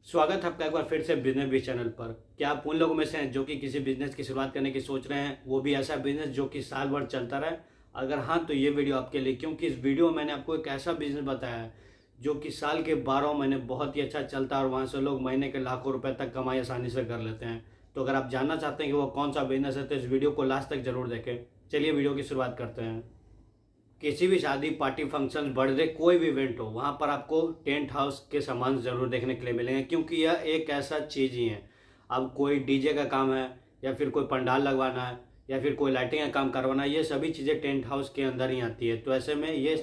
स्वागत है आपका एक बार फिर से बिजनेस भी चैनल पर। क्या आप उन लोगों में से हैं जो कि किसी बिजनेस की शुरुआत करने की सोच रहे हैं, वो भी ऐसा बिजनेस जो कि साल भर चलता रहे? अगर हाँ तो ये वीडियो आपके लिए, क्योंकि इस वीडियो में मैंने आपको एक ऐसा बिजनेस बताया है जो कि साल के 12 महीने बहुत ही अच्छा चलता है और वहाँ से लोग महीने के लाखों रुपए तक कमाई आसानी से कर लेते हैं। तो अगर आप जानना चाहते हैं कि वो कौन सा बिजनेस है तो इस वीडियो को लास्ट तक जरूर देखें। चलिए वीडियो की शुरुआत करते हैं। किसी भी शादी पार्टी फंक्शन बर्थडे कोई भी इवेंट हो, वहाँ पर आपको टेंट हाउस के सामान ज़रूर देखने के लिए मिलेंगे, क्योंकि यह एक ऐसा चीज़ ही है। अब कोई डीजे का काम है या फिर कोई पंडाल लगवाना है या फिर कोई लाइटिंग का काम करवाना है, ये सभी चीज़ें टेंट हाउस के अंदर ही आती है। तो ऐसे में ये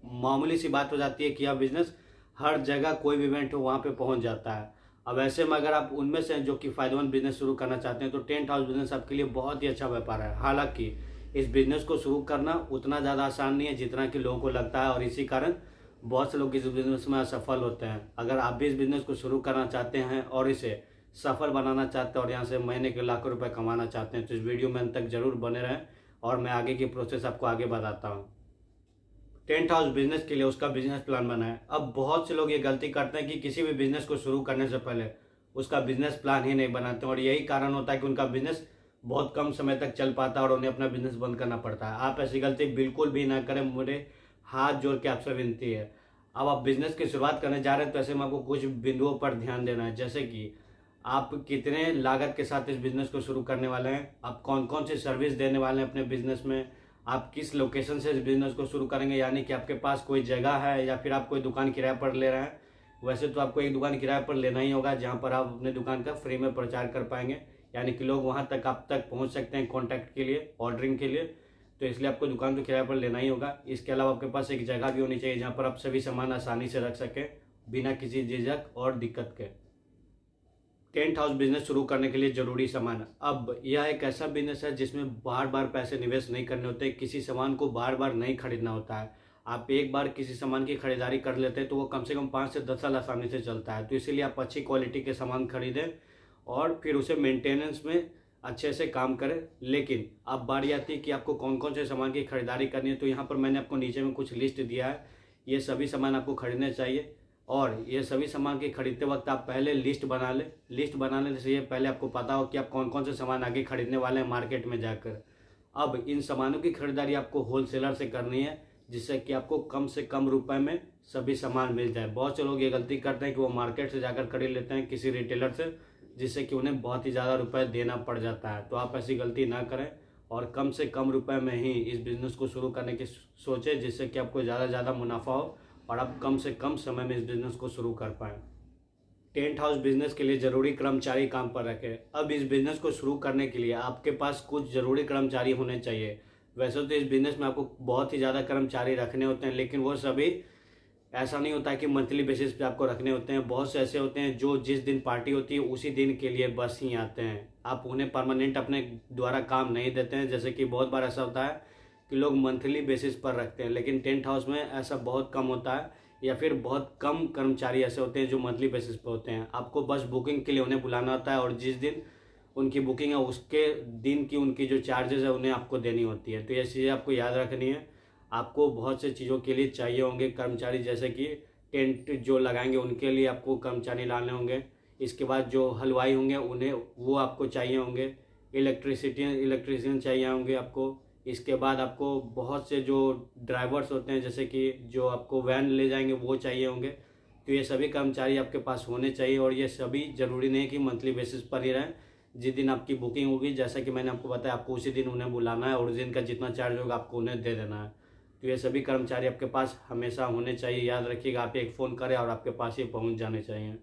मामूली सी बात हो जाती है कि यह बिज़नेस हर जगह कोई भी इवेंट हो वहाँ पे पहुँच जाता है। अब ऐसे में अगर आप उनमें से जो कि फ़ायदेमंद बिजनेस शुरू करना चाहते हैं तो टेंट हाउस बिजनेस आपके लिए बहुत ही अच्छा व्यापार है। हालांकि इस बिजनेस को शुरू करना उतना ज़्यादा आसान नहीं है जितना कि लोगों को लगता है, और इसी कारण बहुत से लोग इस बिजनेस में असफल होते हैं। अगर आप भी इस बिजनेस को शुरू करना चाहते हैं और इसे सफल बनाना चाहते हैं और यहाँ से महीने के लाखों रुपए कमाना चाहते हैं तो इस वीडियो में अंत तक जरूर बने रहें और मैं आगे की प्रोसेस आपको आगे बताता हूँ। टेंट हाउस बिजनेस के लिए उसका बिजनेस प्लान बनाएं। अब बहुत से लोग ये गलती करते हैं कि किसी भी बिजनेस को शुरू करने से पहले उसका बिजनेस प्लान ही नहीं बनाते और यही कारण होता है कि उनका बिजनेस बहुत कम समय तक चल पाता है और उन्हें अपना बिजनेस बंद करना पड़ता है। आप ऐसी गलती बिल्कुल भी ना करें, मेरे हाथ जोड़ के आपसे विनती है। अब आप बिजनेस की शुरुआत करने जा रहे हैं तो ऐसे में आपको कुछ बिंदुओं पर ध्यान देना है, जैसे कि आप कितने लागत के साथ इस बिजनेस को शुरू करने वाले हैं, आप कौन कौन सी सर्विस देने वाले हैं अपने बिजनेस में, आप किस लोकेशन से इस बिजनेस को शुरू करेंगे, यानी कि आपके पास कोई जगह है या फिर आप कोई दुकान किराए पर ले रहे हैं। वैसे तो आपको एक दुकान किराए पर लेना ही होगा जहाँ पर आप अपने दुकान का फ्री में प्रचार कर पाएंगे, यानी कि लोग वहाँ तक आप तक पहुँच सकते हैं कॉन्टैक्ट के लिए, ऑर्डरिंग के लिए। तो इसलिए आपको दुकान तो किराए पर लेना ही होगा। इसके अलावा आपके पास एक जगह भी होनी चाहिए जहाँ पर आप सभी सामान आसानी से रख सकें बिना किसी झिझक और दिक्कत के। टेंट हाउस बिजनेस शुरू करने के लिए जरूरी सामान। अब यह एक ऐसा बिजनेस है जिसमें बार बार पैसे निवेश नहीं करने होते, किसी सामान को बार बार नहीं खरीदना होता है। आप एक बार किसी सामान की खरीदारी कर लेते हैं तो वो कम से कम 5 से 10 साल आसानी से चलता है। तो इसीलिए आप अच्छी क्वालिटी के सामान खरीदें और फिर उसे मेंटेनेंस में अच्छे से काम करें। लेकिन अब बारी आती है कि आपको कौन कौन से सामान की खरीदारी करनी है, तो यहाँ पर मैंने आपको नीचे में कुछ लिस्ट दिया है। ये सभी सामान आपको खरीदने चाहिए और ये सभी सामान के खरीदते वक्त आप पहले लिस्ट बना लें। लिस्ट बनाने से ये पहले आपको पता हो कि आप कौन कौन से सामान आगे खरीदने वाले हैं मार्केट में जाकर। अब इन सामानों की खरीदारी आपको होलसेलर से करनी है, जिससे कि आपको कम से कम रुपए में सभी सामान मिल जाए। बहुत से लोग ये गलती करते हैं कि वो मार्केट से जाकर खरीद लेते हैं किसी रिटेलर से, जिससे कि उन्हें बहुत ही ज़्यादा रुपए देना पड़ जाता है। तो आप ऐसी गलती ना करें और कम से कम रुपए में ही इस बिज़नेस को शुरू करने की सोचें, जिससे कि आपको ज़्यादा से ज़्यादा मुनाफा हो और आप कम से कम समय में इस बिज़नेस को शुरू कर पाएँ। टेंट हाउस बिजनेस के लिए ज़रूरी कर्मचारी काम पर रखें। अब इस बिज़नेस को शुरू करने के लिए आपके पास कुछ ज़रूरी कर्मचारी होने चाहिए। वैसे तो इस बिज़नेस में आपको बहुत ही ज़्यादा कर्मचारी रखने होते हैं, लेकिन वो सभी ऐसा नहीं होता है कि मंथली बेसिस पे आपको रखने होते हैं। बहुत से ऐसे होते हैं जो जिस दिन पार्टी होती है उसी दिन के लिए बस ही आते हैं। आप उन्हें परमानेंट अपने द्वारा काम नहीं देते हैं, जैसे कि बहुत बार ऐसा होता है कि लोग मंथली बेसिस पर रखते हैं, लेकिन टेंट हाउस में ऐसा बहुत कम होता है, या फिर बहुत कम कर्मचारी ऐसे होते हैं जो मंथली बेसिस पर होते हैं। आपको बस बुकिंग के लिए उन्हें बुलाना होता है और जिस दिन उनकी बुकिंग है उसके दिन की उनकी जो चार्जेस है उन्हें आपको देनी होती है। तो ये चीज़ें आपको याद रखनी है। आपको बहुत से चीज़ों के लिए चाहिए होंगे कर्मचारी, जैसे कि टेंट जो लगाएंगे उनके लिए आपको कर्मचारी लाने होंगे। इसके बाद जो हलवाई होंगे उन्हें वो आपको चाहिए होंगे। इलेक्ट्रिशियन चाहिए होंगे आपको। इसके बाद आपको बहुत से जो ड्राइवर्स होते हैं, जैसे कि जो आपको वैन ले जाएंगे, वो चाहिए होंगे। तो ये सभी कर्मचारी आपके पास होने चाहिए और ये सभी ज़रूरी नहीं है कि मंथली बेसिस पर ही रहें। जिस दिन आपकी बुकिंग होगी, जैसा कि मैंने आपको बताया, आपको उसी दिन उन्हें बुलाना है और उस दिन का जितना चार्ज होगा आपको उन्हें दे देना है। तो ये सभी कर्मचारी आपके पास हमेशा होने चाहिए। याद रखिएगा, आप एक फ़ोन करें और आपके पास ही पहुंच जाने चाहिए।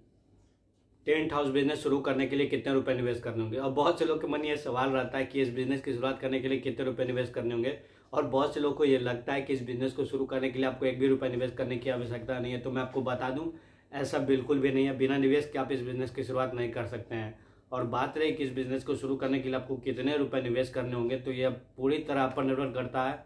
टेंट हाउस बिजनेस शुरू करने के लिए कितने रुपए निवेश करने होंगे? और बहुत से लोग के मन में ये सवाल रहता है कि इस बिजनेस की शुरुआत करने के लिए कितने रुपए निवेश करने होंगे, और बहुत से लोग को ये लगता है कि इस बिजनेस को शुरू करने के लिए आपको एक भी रुपये निवेश करने की आवश्यकता नहीं है। तो मैं आपको बता दूं, ऐसा बिल्कुल भी नहीं है। बिना निवेश के आप इस बिजनेस की शुरुआत नहीं कर सकते हैं। और बात रही कि इस बिजनेस को शुरू करने के लिए आपको कितने रुपए निवेश करने होंगे, तो यह पूरी तरह आप पर निर्भर करता है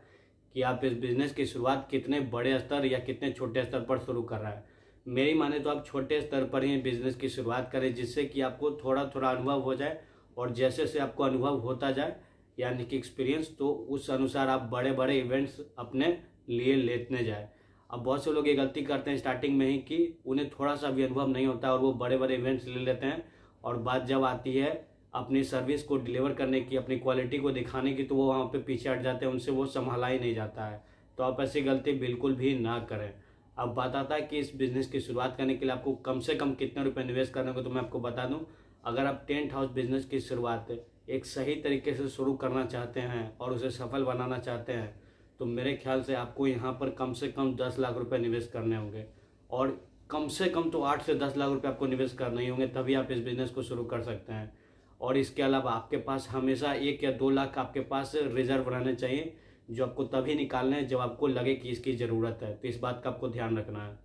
कि आप इस बिजनेस की शुरुआत कितने बड़े स्तर या कितने छोटे स्तर पर शुरू कर रहा है। मेरी माने तो आप छोटे स्तर पर ही बिजनेस की शुरुआत करें, जिससे कि आपको थोड़ा थोड़ा अनुभव हो जाए, और जैसे जैसे आपको अनुभव होता जाए यानी कि एक्सपीरियंस, तो उस अनुसार आप बड़े बड़े इवेंट्स अपने लिए लेते जाए। अब बहुत से लोग ये गलती करते हैं स्टार्टिंग में ही कि उन्हें थोड़ा सा भी अनुभव नहीं होता और वो बड़े बड़े इवेंट्स ले लेते हैं, और बात जब आती है अपनी सर्विस को डिलीवर करने की, अपनी क्वालिटी को दिखाने की, तो वो वहाँ पे पीछे हट जाते हैं, उनसे वो संभाला ही नहीं जाता है। तो आप ऐसी गलती बिल्कुल भी ना करें। अब बात आता है कि इस बिज़नेस की शुरुआत करने के लिए आपको कम से कम कितने रुपए निवेश करने को, तो मैं आपको बता दूं, अगर आप टेंट हाउस बिजनेस की शुरुआत एक सही तरीके से शुरू करना चाहते हैं और उसे सफल बनाना चाहते हैं, तो मेरे ख्याल से आपको यहाँ पर कम से कम 10 लाख रुपए निवेश करने होंगे, और कम से कम तो 8 से 10 लाख रुपए आपको निवेश करने ही होंगे, तभी आप इस बिज़नेस को शुरू कर सकते हैं। और इसके अलावा आपके पास हमेशा 1 या 2 लाख आपके पास रिजर्व रहने चाहिए, जो आपको तभी निकालना है जब आपको लगे कि इसकी ज़रूरत है। तो इस बात का आपको ध्यान रखना है।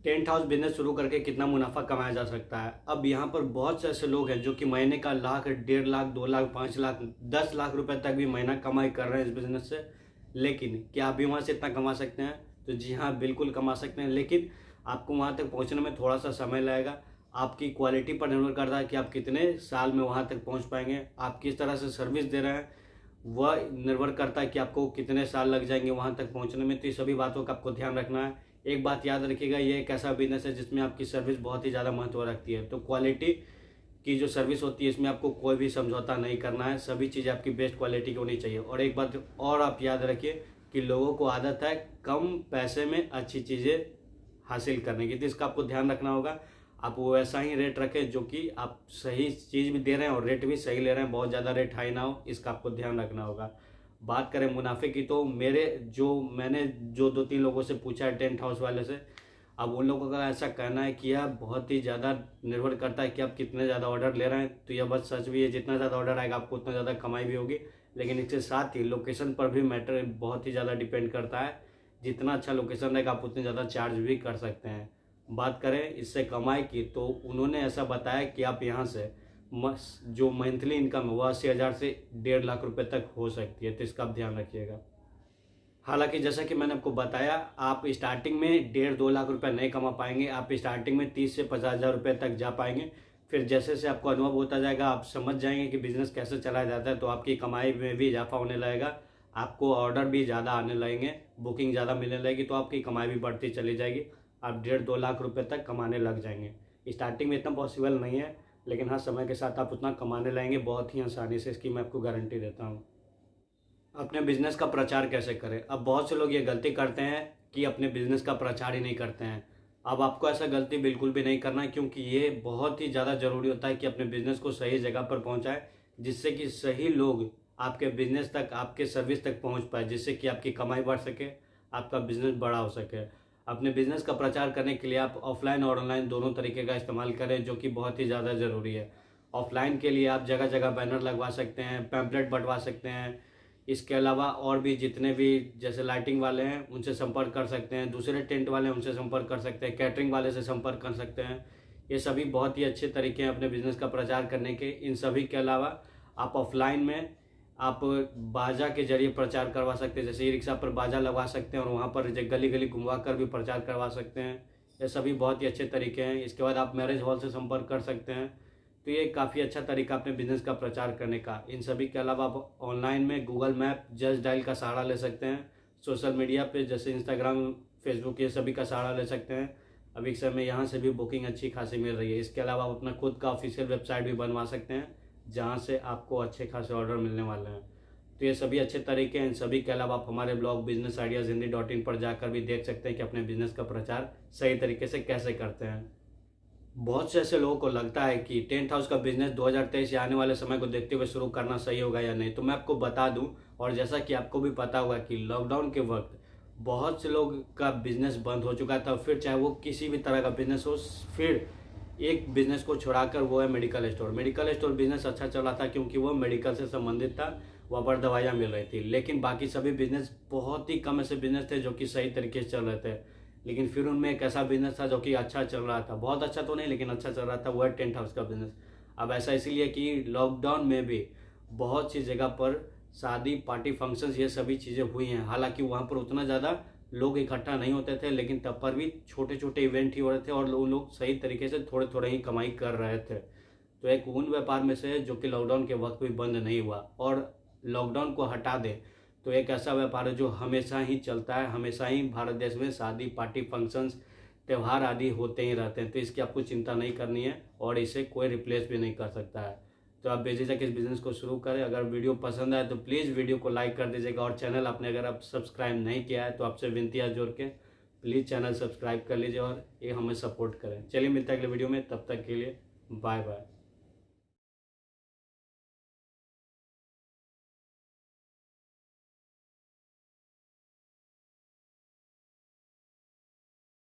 टेंट हाउस बिजनेस शुरू करके कितना मुनाफा कमाया जा सकता है। अब यहाँ पर बहुत से ऐसे लोग हैं जो कि महीने का लाख, 1.5 लाख, 2 लाख, 5 लाख, 10 लाख रुपए तक भी महीना कमाई कर रहे हैं इस बिज़नेस से। लेकिन क्या आप भी वहाँ से इतना कमा सकते हैं? तो जी हाँ, बिल्कुल कमा सकते हैं, लेकिन आपको वहाँ तक पहुँचने में थोड़ा सा समय लगेगा। आपकी क्वालिटी पर निर्भर करता है कि आप कितने साल में वहाँ तक पहुँच पाएंगे। आप किस तरह से सर्विस दे रहे हैं वह निर्भर करता है कि आपको कितने साल लग जाएंगे वहाँ तक पहुँचने में। तो ये सभी बातों का आपको ध्यान रखना है। एक बात याद रखिएगा, ये एक ऐसा बिजनेस है जिसमें आपकी सर्विस बहुत ही ज़्यादा महत्व रखती है। तो क्वालिटी की जो सर्विस होती है इसमें आपको कोई भी समझौता नहीं करना है, सभी चीज़ें आपकी बेस्ट क्वालिटी की होनी चाहिए। और एक बात और आप याद रखिए कि लोगों को आदत है कम पैसे में अच्छी चीज़ें हासिल करने की, तो इसका आपको ध्यान रखना होगा। आप वो ऐसा ही रेट रखें जो कि आप सही चीज़ भी दे रहे हैं और रेट भी सही ले रहे हैं, बहुत ज़्यादा रेट हाई ना हो, इसका आपको ध्यान रखना होगा। बात करें मुनाफे की, तो मैंने जो 2-3 लोगों से पूछा है टेंट हाउस वाले से, अब उन लोगों का ऐसा कहना है कि यह बहुत ही ज़्यादा निर्भर करता है कि आप कितने ज़्यादा ऑर्डर ले रहे हैं। तो यह बात सच भी है, जितना ज़्यादा ऑर्डर आएगा आपको उतना ज़्यादा कमाई भी होगी, लेकिन इसके साथ ही लोकेशन पर भी मैटर बहुत ही ज़्यादा डिपेंड करता है। जितना अच्छा लोकेशन रहेगा आप उतने ज़्यादा चार्ज भी कर सकते हैं। बात करें इससे कमाई की, तो उन्होंने ऐसा बताया कि आप यहाँ से जो मंथली इनकम है वह 80,000 से 1.5 लाख रुपए तक हो सकती है। तो इसका आप ध्यान रखिएगा। हालांकि जैसा कि मैंने आपको बताया, आप स्टार्टिंग में 1.5-2 लाख रुपए नहीं कमा पाएंगे। आप स्टार्टिंग में 30 से 50,000 रुपये तक जा पाएंगे। फिर जैसे जैसे आपको अनुभव होता जाएगा, आप समझ जाएंगे कि बिजनेस कैसे चलाया जाता है, तो आपकी कमाई में भी इजाफा होने लगेगा, आपको ऑर्डर भी ज़्यादा आने लगेंगे, बुकिंग ज़्यादा मिलने लगेगी, तो आपकी कमाई भी बढ़ती चली जाएगी। आप 1.5-2 लाख रुपए तक कमाने लग जाएंगे। स्टार्टिंग में इतना पॉसिबल नहीं है, लेकिन हाँ, समय के साथ आप उतना कमाने लगेंगे बहुत ही आसानी से, इसकी मैं आपको गारंटी देता हूँ। अपने बिजनेस का प्रचार कैसे करें? अब बहुत से लोग ये गलती करते हैं कि अपने बिजनेस का प्रचार ही नहीं करते हैं। अब आपको ऐसा गलती बिल्कुल भी नहीं करना है, क्योंकि ये बहुत ही ज़्यादा ज़रूरी होता है कि अपने बिजनेस को सही जगह पर पहुंचाएं, जिससे कि सही लोग आपके बिजनेस तक, आपके सर्विस तक पहुंच पाए, जिससे कि आपकी कमाई बढ़ सके, आपका बिजनेस बड़ा हो सके। अपने बिजनेस का प्रचार करने के लिए आप ऑफलाइन और ऑनलाइन दोनों तरीके का इस्तेमाल करें, जो कि बहुत ही ज़्यादा ज़रूरी है। ऑफलाइन के लिए आप जगह जगह बैनर लगवा सकते हैं, पैम्पलेट बंटवा सकते हैं। इसके अलावा और भी जितने भी जैसे लाइटिंग वाले हैं उनसे संपर्क कर सकते हैं, दूसरे टेंट वाले हैं उनसे संपर्क कर सकते हैं, कैटरिंग वाले से संपर्क कर सकते हैं। ये सभी बहुत ही अच्छे तरीके हैं अपने बिजनेस का प्रचार करने के। इन सभी के अलावा आप ऑफलाइन में आप बाजा के जरिए प्रचार करवा सकते हैं, जैसे ई रिक्शा पर बाजा लगवा सकते हैं और वहाँ पर गली गली घुमवा कर भी प्रचार करवा सकते हैं। ये सभी बहुत ही अच्छे तरीके हैं। इसके बाद आप मैरिज हॉल से संपर्क कर सकते हैं। तो ये काफ़ी अच्छा तरीका अपने बिजनेस का प्रचार करने का। इन सभी के अलावा आप ऑनलाइन में गूगल मैप, जस्ट डायल का सहारा ले सकते हैं। सोशल मीडिया पे जैसे इंस्टाग्राम, फेसबुक, ये सभी का सहारा ले सकते हैं। अभी के समय यहाँ से भी बुकिंग अच्छी खासी मिल रही है। इसके अलावा आप अपना खुद का ऑफिशियल वेबसाइट भी बनवा सकते हैं, जहाँ से आपको अच्छे खासे ऑर्डर मिलने वाले हैं। तो ये सभी अच्छे तरीके हैं। इन सभी के अलावा आप हमारे ब्लॉग businessideashindy.in पर जाकर भी देख सकते हैं कि अपने बिजनेस का प्रचार सही तरीके से कैसे करते हैं। बहुत से ऐसे लोगों को लगता है कि टेंट हाउस का बिजनेस 2023 या आने वाले समय को देखते हुए शुरू करना सही होगा या नहीं। तो मैं आपको बता दूं, और जैसा कि आपको भी पता होगा कि लॉकडाउन के वक्त बहुत से लोग का बिजनेस बंद हो चुका था। फिर चाहे वो किसी भी तरह का बिजनेस हो, फिर एक बिजनेस को छोड़ाकर वो है medical store. Medical store business अच्छा चल रहा था क्योंकि वो मेडिकल से संबंधित था, वहाँ पर दवाइयाँ मिल रही थी। लेकिन बाकी सभी बिजनेस, बहुत ही कम ऐसे बिजनेस थे जो कि सही तरीके से चल रहे थे। लेकिन फिर उनमें एक ऐसा बिजनेस था जो कि अच्छा चल रहा था, बहुत अच्छा तो नहीं लेकिन अच्छा चल रहा था, वो है टेंट हाउस का बिजनेस। अब ऐसा इसलिए कि लॉकडाउन में भी बहुत सी जगह पर शादी, पार्टी, फंक्शंस, ये सभी चीज़ें हुई हैं। हालांकि वहाँ पर उतना ज़्यादा लोग इकट्ठा नहीं होते थे, लेकिन तब पर भी छोटे छोटे इवेंट ही हो रहे थे और उन लोग सही तरीके से थोड़े थोड़े ही कमाई कर रहे थे। तो एक उन व्यापार में से जो कि लॉकडाउन के वक्त भी बंद नहीं हुआ। और लॉकडाउन को हटा दें तो एक ऐसा व्यापार है जो हमेशा ही चलता है, हमेशा ही भारत देश में शादी पार्टी फंक्शंस त्यौहार आदि होते ही रहते हैं। तो इसकी आपको चिंता नहीं करनी है और इसे कोई रिप्लेस भी नहीं कर सकता है। तो आप बेझिझक इस बिज़नेस को शुरू करें। अगर वीडियो पसंद आए तो प्लीज़ वीडियो को लाइक कर दीजिएगा और चैनल आपने अगर आप सब्सक्राइब नहीं किया है तो आपसे विनती है जोड़ के प्लीज़ चैनल सब्सक्राइब कर लीजिए और ये हमें सपोर्ट करें। चलिए मिलते हैं अगले वीडियो में, तब तक के लिए बाय बाय।